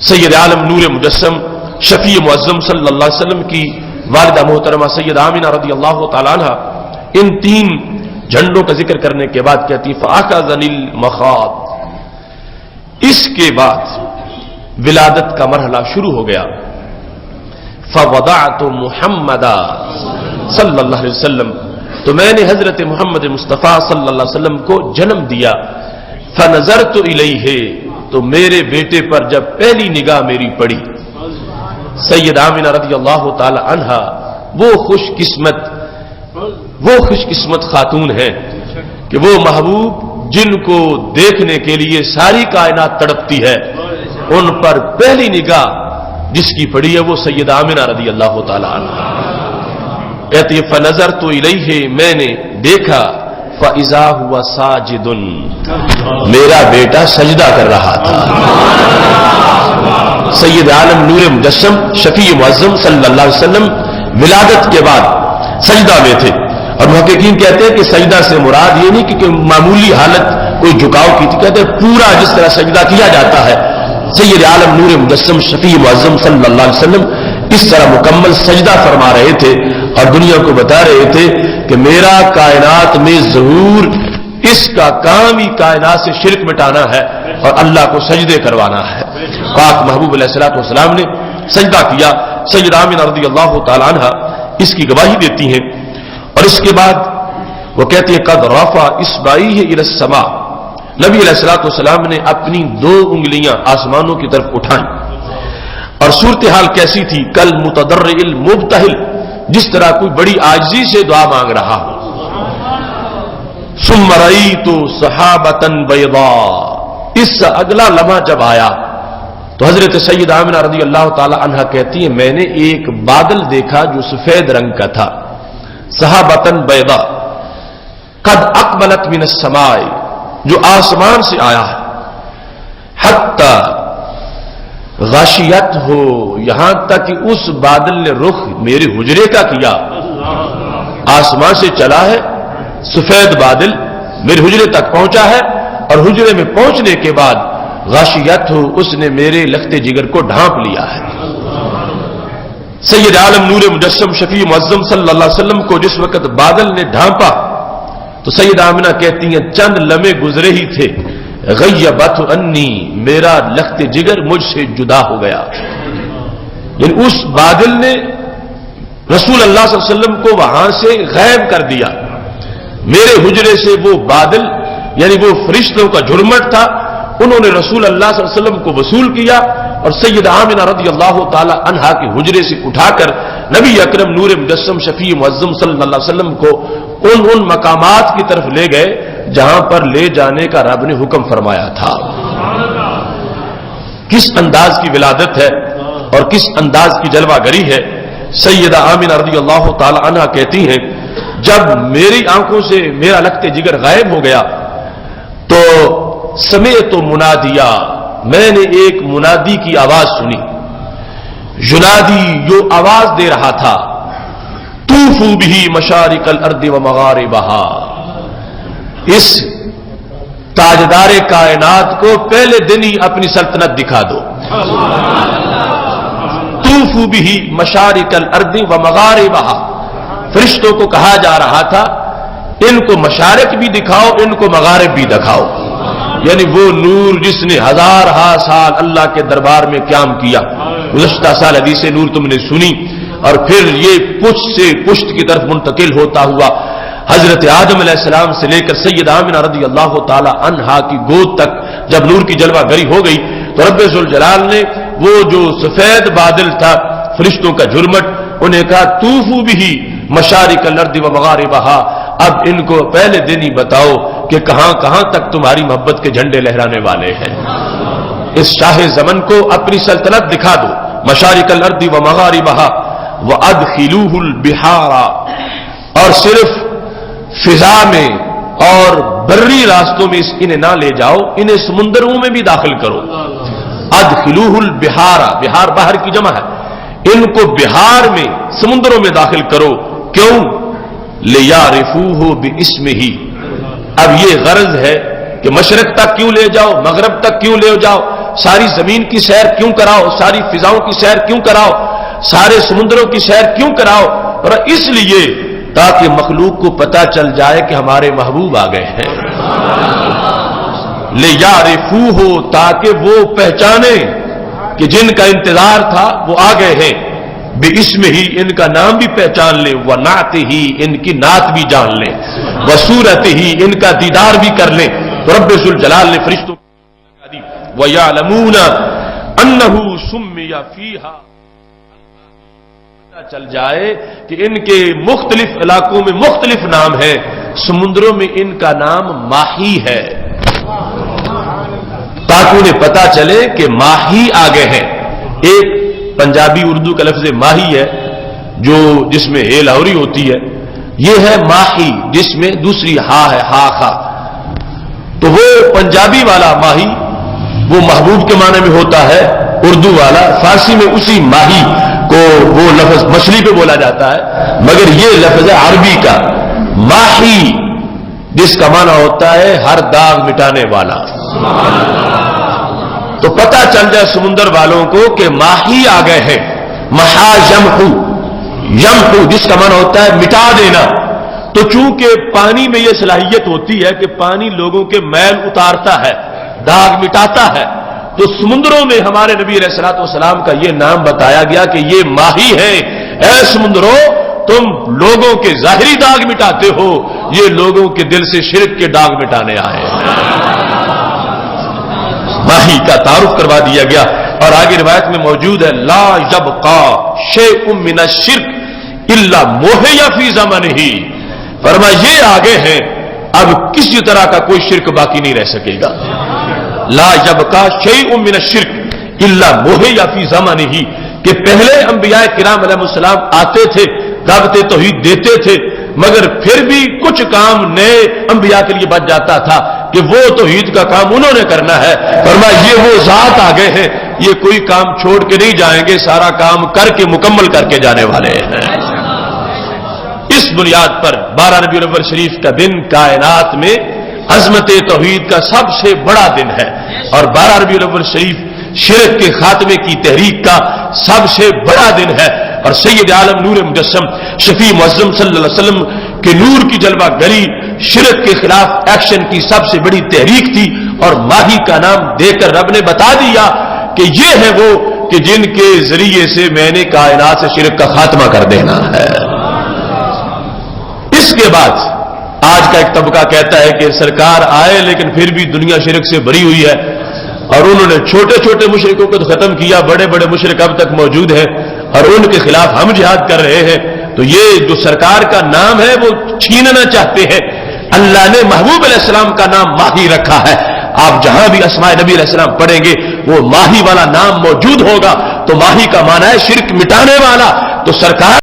سید عالم نور مجسم شفیع معظم صلی اللہ علیہ وسلم کی والدہ محترمہ سید آمینہ رضی اللہ تعالی عنہ ان 3 جھنڈوں کا ذکر کرنے کے بعد کہتی فَأَخَذَنِي الْمَخَاض، اس کے بعد ولادت کا مرحلہ شروع ہو گیا. فَوَضَعْتُ مُحَمَّدًا صلی اللہ علیہ وسلم، تو میں نے حضرت محمد مصطفیٰ صلی اللہ علیہ وسلم کو جنم دیا. فَنَظَرْتُ إِلَيْهِ، تو میرے بیٹے پر جب پہلی نگاہ میری پڑی، سید آمینہ رضی اللہ تعالی عنہا وہ خوش قسمت خاتون ہیں کہ وہ محبوب جن کو دیکھنے کے لیے ساری کائنات تڑپتی ہے، ان پر پہلی نگاہ جس کی پڑی ہے وہ سید آمینہ رضی اللہ تعالی عنہ. کہتی ہے فَنَظَرْتُ إِلَيْهِ، میں نے دیکھا فَإِذَا هُوَ سَاجِدٌ، میرا بیٹا سجدہ کر رہا تھا. سید عالم نور مجسم شفیع معظم صلی اللہ علیہ وسلم ولادت کے بعد سجدہ میں تھے، اور محققین کہتے ہیں کہ سجدہ سے مراد یہ نہیں کہ معمولی حالت کوئی جھکاؤ کی تھی، کہتے ہیں پورا جس طرح سجدہ کیا جاتا ہے سید عالم نور مجسم شفیع معظم صلی اللہ علیہ وسلم اس طرح مکمل سجدہ فرما رہے تھے اور دنیا کو بتا رہے تھے کہ میرا کائنات میں ظہور، اس کا کام ہی کائنات سے شرک مٹانا ہے اور اللہ کو سجدے کروانا ہے. پاک محبوب علیہ الصلوۃ والسلام نے سجدہ کیا. سید آمینہ رضی اللہ تعالی عنہ اس کی گواہی دیتی ہیں، اور اس کے بعد وہ کہتی ہے قد رفع اصبعیہ الی السماء، نبی علیہ الصلوۃ والسلام نے اپنی 2 انگلیاں آسمانوں کی طرف اٹھائیں، اور صورتحال کیسی تھی؟ کل متضرع المبتہل، جس طرح کوئی بڑی عاجزی سے دعا مانگ رہا ہو. ثم رأیت سحابۃ بیضاء، اس سے اگلا لمحہ جب آیا تو حضرت سید آمینہ رضی اللہ تعالی عنہ کہتی ہے میں نے ایک بادل دیکھا جو سفید رنگ کا تھا. سحابۃ بیضاء قد اقبلت من السماء، جو آسمان سے آیا ہے. حتی غاشیت ہو، یہاں تک کہ اس بادل نے رخ میرے حجرے کا کیا. آسمان سے چلا ہے سفید بادل، میرے حجرے تک پہنچا ہے، اور حجرے میں پہنچنے کے بعد غاشیت ہو، اس نے میرے لخت جگر کو ڈھانپ لیا ہے. سید عالم نور مجسم شفیع معظم صلی اللہ علیہ وسلم کو جس وقت بادل نے ڈھانپا تو سید آمنہ کہتی ہیں چند لمحے گزرے ہی تھے، غیبت انی، میرا لخت جگر مجھ سے جدا ہو گیا. یعنی اس بادل نے رسول اللہ صلی اللہ علیہ وسلم کو وہاں سے غائب کر دیا. میرے حجرے سے وہ بادل، یعنی وہ فرشتوں کا جھرمٹ تھا، انہوں نے رسول اللہ صلی اللہ علیہ وسلم کو وصول کیا اور سید آمنہ رضی اللہ تعالی عنہا کے حجرے سے اٹھا کر نبی اکرم نور مجسم شفیع معظم صلی اللہ علیہ وسلم کو ان مقامات کی طرف لے گئے جہاں پر لے جانے کا رب نے حکم فرمایا تھا. کس انداز کی ولادت ہے اور کس انداز کی جلوہ گری ہے. سیدہ آمنہ رضی اللہ تعالی عنہا کہتی ہیں جب میری آنکھوں سے میرا لخت جگر غائب ہو گیا تو سمعت منادیا، میں نے ایک منادی کی آواز سنی. ینادی، جو آواز دے رہا تھا طوفوا بہ مشارق الارض ومغاربہا، اس تاجدار کائنات کو پہلے دن ہی اپنی سلطنت دکھا دو. طوفوا بہ مشارق الارض ومغاربہا، فرشتوں کو کہا جا رہا تھا ان کو مشارق بھی دکھاؤ، ان کو مغارب بھی دکھاؤ. یعنی وہ نور جس نے 1000 سال اللہ کے دربار میں قیام کیا. گزشتہ سال حدیث نور تم نے سنی، اور پھر یہ پشت سے پشت کی طرف منتقل ہوتا ہوا حضرت آدم علیہ السلام سے لے کر سید آمنہ رضی اللہ تعالی عنہا کی گود تک جب نور کی جلوہ گری ہو گئی تو رب ذوالجلال نے وہ جو سفید بادل تھا، فرشتوں کا جھرمٹ، انہیں کہا طوفوا بہ مشارق الارض ومغاربہا، اب ان کو پہلے دن ہی بتاؤ کہ کہاں کہاں تک تمہاری محبت کے جھنڈے لہرانے والے ہیں. اس شاہ زمن کو اپنی سلطنت دکھا دو. مشارق الارض ومغاربہا وادخلوہ البحار، اور صرف فضا میں اور بری راستوں میں انہیں نہ لے جاؤ، انہیں سمندروں میں بھی داخل کرو. ادخلوہ البحار، بحار باہر کی جمع ہے، ان کو بحار میں سمندروں میں داخل کرو. کیوں؟ لیعرفوہ باسمہ، اب یہ غرض ہے کہ مشرق تک کیوں لے جاؤ، مغرب تک کیوں لے جاؤ، ساری زمین کی سیر کیوں کراؤ، ساری فضاؤں کی سیر کیوں کراؤ، سارے سمندروں کی سیر کیوں کراؤ؟ اور اس لیے تاکہ مخلوق کو پتہ چل جائے کہ ہمارے محبوب آ گئے ہیں، لِیَعْرِفُوهُ، تاکہ وہ پہچانے کہ جن کا انتظار تھا وہ آ گئے ہیں، بِاسْمِهِ، ان کا نام بھی پہچان لیں، وَنَعْتِهِ، ان کی نعت بھی جان لیں، وَصُورَتِهِ، ان کا دیدار بھی کر لیں۔ تو رب ذوالجلال نے فرشتوں کو وَيَعْلَمُونَ أَنَّهُ سُمِّيَ فِيهَا، پتہ چل جائے کہ ان کے مختلف علاقوں میں مختلف نام ہیں، سمندروں میں ان کا نام ماہی ہے، تاکہ انہیں پتا چلے کہ ماہی آگے ہیں۔ ایک پنجابی اردو کا لفظ ماہی ہے جو جس میں ہے لاہوری ہوتی ہے، یہ ہے ماہی جس میں دوسری ہا ہے، ہا خا۔ تو وہ پنجابی والا ماہی وہ محبوب کے معنی میں ہوتا ہے، اردو والا فارسی میں اسی ماہی کو وہ لفظ مچھلی پہ بولا جاتا ہے، مگر یہ لفظ ہے عربی کا ماہی جس کا معنی ہوتا ہے ہر داغ مٹانے والا۔ تو پتہ چل جائے سمندر والوں کو کہ ماہی آ گئے ہیں، محا یمحو، یمحو جس کا معنی ہوتا ہے مٹا دینا۔ تو چونکہ پانی میں یہ صلاحیت ہوتی ہے کہ پانی لوگوں کے میل اتارتا ہے، داغ مٹاتا ہے، تو سمندروں میں ہمارے نبی علیہ الصلوۃ والسلام کا یہ نام بتایا گیا کہ یہ ماہی ہے، اے سمندروں تم لوگوں کے ظاہری داغ مٹاتے ہو، یہ لوگوں کے دل سے شرک کے داغ مٹانے آئے ہیں۔ ماہی کا تعارف کروا دیا گیا، اور آگے روایت میں موجود ہے لا یبقى شیء من الشرک الا موہی فی زمانہ، فرمایا یہ آگے ہیں اب کسی طرح کا کوئی شرک باقی نہیں رہ سکے گا۔ لا یبقى شیء من الشرک الا موہی فی زمانہ، کہ پہلے انبیاء کرام علیہ السلام آتے تھے، دعوت توحید دیتے تھے، مگر پھر بھی کچھ کام نئے انبیاء کے لیے بچ جاتا تھا کہ وہ توحید کا کام انہوں نے کرنا ہے۔ فرمایا یہ وہ ذات آ گئے ہیں، یہ کوئی کام چھوڑ کے نہیں جائیں گے، سارا کام کر کے مکمل کر کے جانے والے ہیں۔ اس بنیاد پر 12 ربیع الاول شریف کا دن کائنات میں عظمت توحید کا سب سے بڑا دن ہے، اور 12 ربیع الاول شریف شرک کے خاتمے کی تحریک کا سب سے بڑا دن ہے، اور سید عالم نور مجسم شفیع معظم صلی اللہ علیہ وسلم کے نور کی جلوہ گری شرک کے خلاف ایکشن کی سب سے بڑی تحریک تھی، اور ماہی کا نام دے کر رب نے بتا دیا کہ یہ ہے وہ کہ جن کے ذریعے سے میں نے کائنات سے شرک کا خاتمہ کر دینا ہے۔ اس کے بعد آج کا ایک طبقہ کہتا ہے کہ سرکار آئے لیکن پھر بھی دنیا شرک سے بری ہوئی ہے، اور انہوں نے چھوٹے چھوٹے مشرکوں کو تو ختم کیا، بڑے بڑے مشرک اب تک موجود ہیں اور ان کے خلاف ہم جہاد کر رہے ہیں۔ تو یہ جو سرکار کا نام ہے وہ چھیننا چاہتے ہیں۔ اللہ نے محبوب علیہ السلام کا نام ماہی رکھا ہے، آپ جہاں بھی اسماء نبی علیہ السلام پڑھیں گے وہ ماہی والا نام موجود ہوگا، تو ماہی کا معنی ہے شرک مٹانے والا۔ تو سرکار